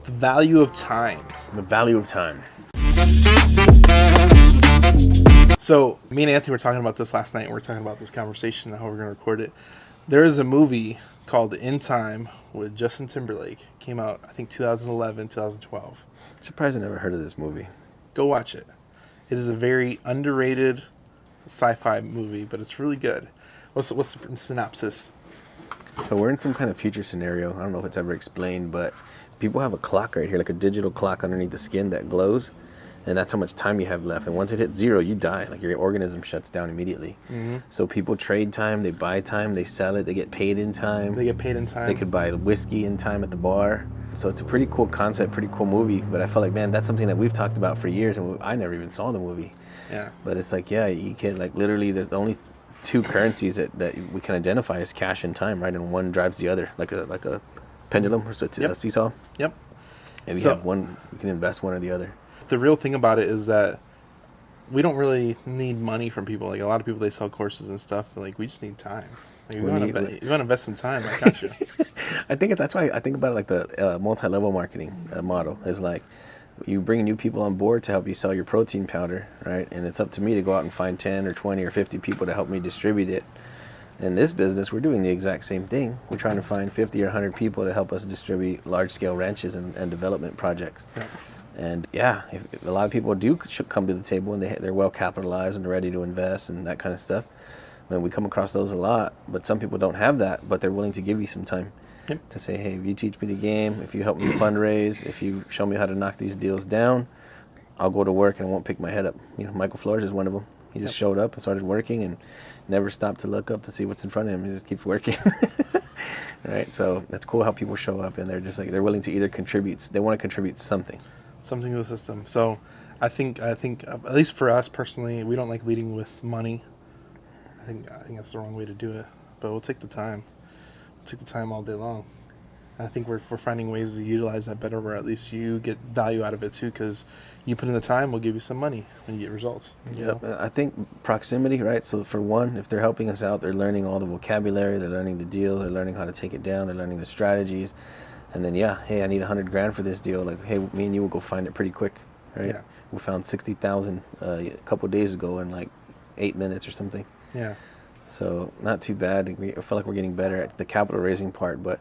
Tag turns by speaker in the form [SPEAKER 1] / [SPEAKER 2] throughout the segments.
[SPEAKER 1] The value of time.
[SPEAKER 2] The value of time.
[SPEAKER 1] So me and Anthony were talking about this last night, and we're talking about this conversation and how we're going to record it. There is a movie called In Time with Justin Timberlake. Came out, I think, 2011, 2012.
[SPEAKER 2] Surprised I never heard of this movie.
[SPEAKER 1] Go watch it. It is a very underrated sci-fi movie, but it's really good. What's the synopsis?
[SPEAKER 2] So we're in some kind of future scenario. I don't know if it's ever explained, but people have a clock right here, like a digital clock underneath the skin that glows, and that's how much time you have left. And once it hits 0, you die. Like, your organism shuts down immediately. Mm-hmm. So people trade time, they buy time, they sell it, they get paid in time.
[SPEAKER 1] They
[SPEAKER 2] could buy whiskey in time at the bar. So it's a pretty cool concept, pretty cool movie. But I felt like, man, that's something that we've talked about for years, and I never even saw the movie.
[SPEAKER 1] Yeah.
[SPEAKER 2] But it's like, yeah, you can, like, literally, there's the only two currencies that we can identify as cash and time, right? And one drives the other, like a pendulum or a seesaw.
[SPEAKER 1] Yep.
[SPEAKER 2] And we have one, we can invest one or the other.
[SPEAKER 1] The real thing about it is that we don't really need money from people. Like, a lot of people, they sell courses and stuff, but like, we just need time. Like, you want to invest some time, I got you.
[SPEAKER 2] I think that's why I think about it like the multi-level marketing model is like, you bring new people on board to help you sell your protein powder, right? And it's up to me to go out and find 10 or 20 or 50 people to help me distribute it. In this business, we're doing the exact same thing. We're trying to find 50 or 100 people to help us distribute large-scale ranches and development projects. Yeah. And yeah, if a lot of people do come to the table and they're well capitalized and they're ready to invest and that kind of stuff. I mean, we come across those a lot, but some people don't have that, but they're willing to give you some time. Yep. To say, hey, if you teach me the game, if you help me fundraise, if you show me how to knock these deals down, I'll go to work and I won't pick my head up. You know, Michael Flores is one of them. He just showed up and started working and never stopped to look up to see what's in front of him. He just keeps working. Right? So that's cool how people show up and they're just like, they're willing to either contribute. They want to contribute something
[SPEAKER 1] to the system. So I think at least for us personally, we don't like leading with money. I think that's the wrong way to do it. But we'll take the time. Took the time all day long. I think we're finding ways to utilize that better, where at least you get value out of it too, because you put in the time, we'll give you some money when you get results.
[SPEAKER 2] Yep. I think proximity, right? So for one, if they're helping us out, they're learning all the vocabulary, they're learning the deals, they're learning how to take it down, they're learning the strategies, and then hey, I need $100,000 for this deal. Like, hey, me and you will go find it pretty quick, right? Yeah. We found 60,000 a couple days ago in like 8 minutes or something.
[SPEAKER 1] Yeah.
[SPEAKER 2] So not too bad. I feel like we're getting better at the capital raising part, but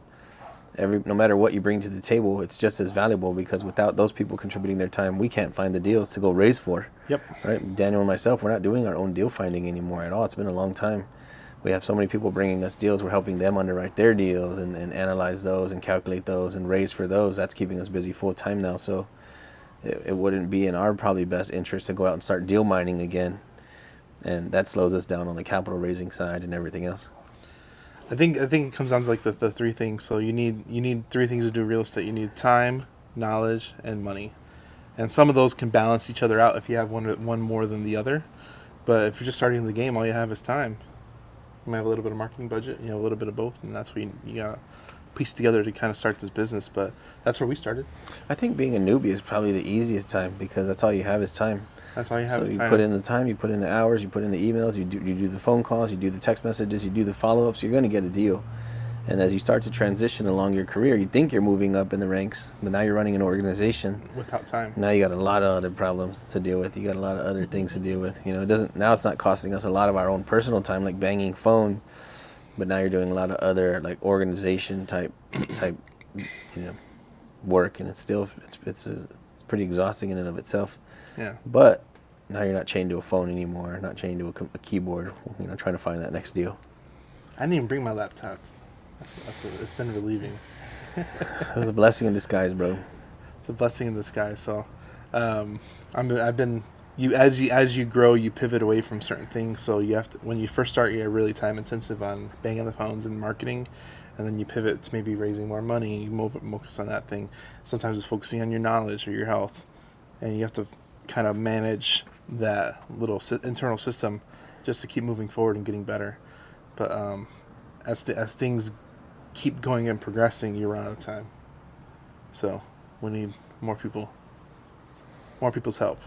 [SPEAKER 2] no matter what you bring to the table, it's just as valuable, because without those people contributing their time, we can't find the deals to go raise for.
[SPEAKER 1] Yep.
[SPEAKER 2] Right? Daniel and myself, we're not doing our own deal finding anymore at all. It's been a long time. We have so many people bringing us deals. We're helping them underwrite their deals and analyze those and calculate those and raise for those. That's keeping us busy full time now. So it wouldn't be in our probably best interest to go out and start deal mining again. And that slows us down on the capital raising side and everything else.
[SPEAKER 1] I think it comes down to like the three things. So you need three things to do real estate. You need time, knowledge, and money. And some of those can balance each other out if you have one more than the other. But if you're just starting the game, all you have is time. You might have a little bit of marketing budget, a little bit of both, and that's what you got to piece together to kind of start this business. But that's where we started.
[SPEAKER 2] I think being a newbie is probably the easiest time, because that's all you have is time.
[SPEAKER 1] That's all you have.
[SPEAKER 2] So you put in the time, you put in the hours, you put in the emails, you do the phone calls, you do the text messages, you do the follow-ups. You're going to get a deal. And as you start to transition along your career, you think you're moving up in the ranks, but now you're running an organization
[SPEAKER 1] without time.
[SPEAKER 2] Now you got a lot of other problems to deal with. You got a lot of other things to deal with. Now it's not costing us a lot of our own personal time, like banging phones, but now you're doing a lot of other like organization type work, and it's pretty exhausting in and of itself.
[SPEAKER 1] Yeah.
[SPEAKER 2] But now you're not chained to a phone anymore, not chained to a keyboard, trying to find that next deal.
[SPEAKER 1] I didn't even bring my laptop. It's been relieving.
[SPEAKER 2] It was a blessing in disguise, bro.
[SPEAKER 1] It's a blessing in disguise. So, as you grow, you pivot away from certain things. So you have to, when you first start, you're really time intensive on banging the phones and marketing, and then you pivot to maybe raising more money. You focus on that thing. Sometimes it's focusing on your knowledge or your health, and you have to kind of manage that little internal system just to keep moving forward and getting better. But as things keep going and progressing, you run out of time. So we need more people's help.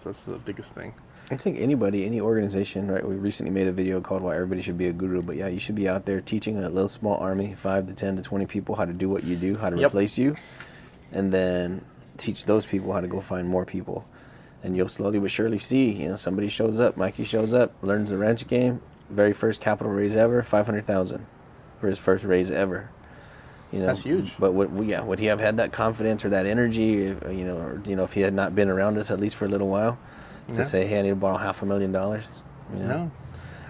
[SPEAKER 1] That's the biggest thing.
[SPEAKER 2] I think any organization, right? We recently made a video called "Why Everybody Should Be a Guru," but yeah, you should be out there teaching a little small army, 5 to 10 to 20 people how to do what you do, how to replace you. and then teach those people how to go find more people. And you'll slowly but surely see, somebody shows up, Mikey shows up, learns the wrench game, very first capital raise ever, 500,000 for his first raise ever.
[SPEAKER 1] That's huge.
[SPEAKER 2] But would he have had that confidence or that energy, if he had not been around us at least for a little while, to say, hey, I need to borrow $500,000?
[SPEAKER 1] No.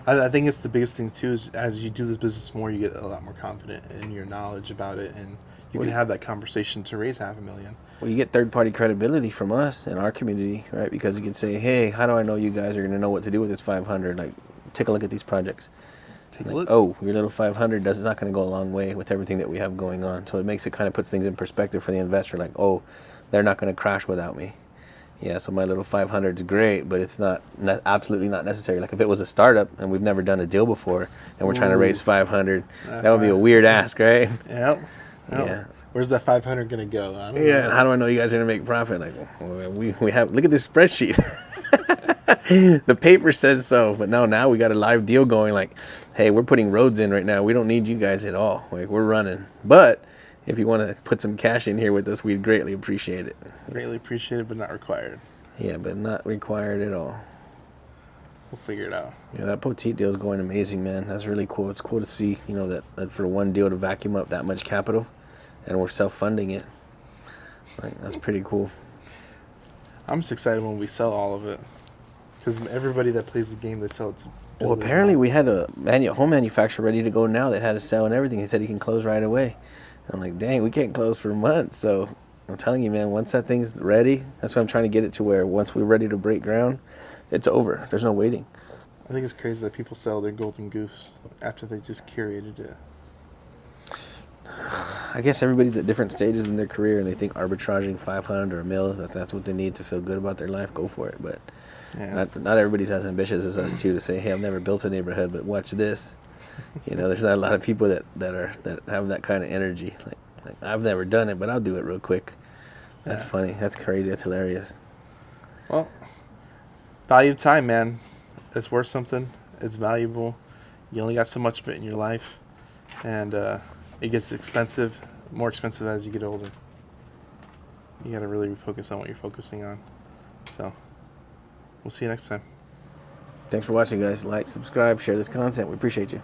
[SPEAKER 1] I think it's the biggest thing too, is as you do this business more, you get a lot more confident in your knowledge about it, and you can have that conversation to raise $500,000.
[SPEAKER 2] Well, you get third-party credibility from us in our community, right? Because you can say, hey, how do I know you guys are going to know what to do with this 500? Like, take a look at these projects.
[SPEAKER 1] Take a look.
[SPEAKER 2] Oh, your little 500 is not going to go a long way with everything that we have going on. So it makes it kind of puts things in perspective for the investor. Like, oh, they're not going to crash without me. Yeah, so my little 500 is great, but it's not absolutely not necessary. Like if it was a startup and we've never done a deal before and we're trying to raise 500, that would be a weird ask, right?
[SPEAKER 1] Yep.
[SPEAKER 2] Yeah.
[SPEAKER 1] Where's that 500 gonna go? I don't know.
[SPEAKER 2] And how do I know you guys are gonna make profit? Like, well, we have, look at this spreadsheet. The paper says so, but now we got a live deal going. Like, hey, we're putting roads in right now. We don't need you guys at all. Like, we're running. But if you want to put some cash in here with us, we'd greatly appreciate it.
[SPEAKER 1] Greatly appreciated, but not required.
[SPEAKER 2] Yeah, but not required at all.
[SPEAKER 1] We'll figure it out.
[SPEAKER 2] Yeah, that Poteet deal is going amazing, man. That's really cool. It's cool to see, that for one deal to vacuum up that much capital, and we're self-funding it. Like, that's pretty cool.
[SPEAKER 1] I'm just excited when we sell all of it, because everybody that plays the game, they sell it to.
[SPEAKER 2] Well, apparently we had a home manufacturer ready to go now that had to sell and everything. He said he can close right away. I'm like, dang, we can't close for months. So I'm telling you, man, once that thing's ready, that's why I'm trying to get it to where once we're ready to break ground, it's over. There's no waiting.
[SPEAKER 1] I think it's crazy that people sell their golden goose after they just curated it.
[SPEAKER 2] I guess everybody's at different stages in their career, and they think arbitraging 500 or a mil, that's what they need to feel good about their life. Go for it. But not everybody's as ambitious as us too, to say, hey, I've never built a neighborhood, but watch this. There's not a lot of people that have that kind of energy. Like I've never done it, but I'll do it real quick. That's funny. That's crazy. That's hilarious.
[SPEAKER 1] Well, value of time, man. It's worth something. It's valuable. You only got so much of it in your life, and it gets expensive, more expensive as you get older. You got to really focus on what you're focusing on. So, we'll see you next time.
[SPEAKER 2] Thanks for watching, guys. Like, subscribe, share this content. We appreciate you.